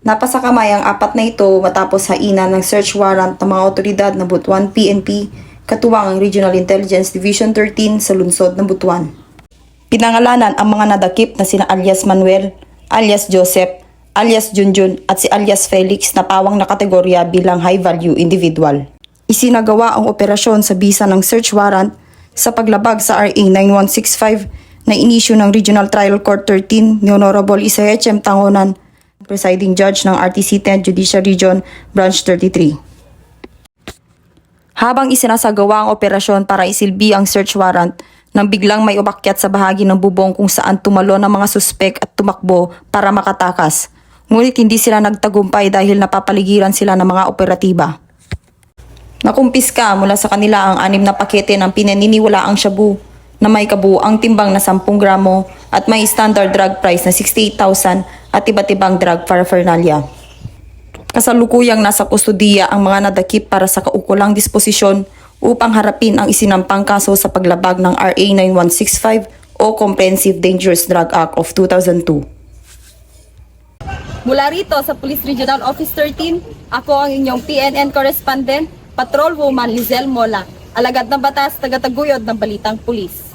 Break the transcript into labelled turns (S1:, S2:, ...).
S1: Napasakamay ang apat na ito matapos hainan ng search warrant ng mga otoridad ng Butuan PNP, katuwang ang Regional Intelligence Division 13 sa lungsod ng Butuan. Pinangalanan ang mga nadakip na sina alias Manuel, alias Joseph, alias Junjun at si alias Felix na pawang na kategorya bilang high-value individual. Isinagawa ang operasyon sa bisa ng search warrant sa paglabag sa RA 9165 na inisyu ng Regional Trial Court 13 ni Honorable Isay H.M. Tangonan, Presiding Judge ng RTC 10 Judicial Region, Branch 33. Habang isinasagawa ang operasyon para isilbi ang search warrant, nang biglang may umakyat sa bahagi ng bubong kung saan tumalon ang mga suspek at tumakbo para makatakas. Ngunit hindi sila nagtagumpay dahil napapaligiran sila ng mga operatiba. Nakumpiska mula sa kanila ang 6 na pakete ng pinaniniwalaang shabu na may kabuuang timbang na 10 gramo at may standard drug price na 68,000 at iba't ibang drug paraphernalia. Kasalukuyang nasa kustudiya ang mga nadakip para sa kaukulang disposisyon upang harapin ang isinampang kaso sa paglabag ng RA 9165 o Comprehensive Dangerous Drug Act of 2002.
S2: Mula rito sa Police Regional Office 13, ako ang inyong PNN correspondent, Patrol Woman Lizelle Mola, alagad ng batas, tagataguyod ng Balitang Pulis.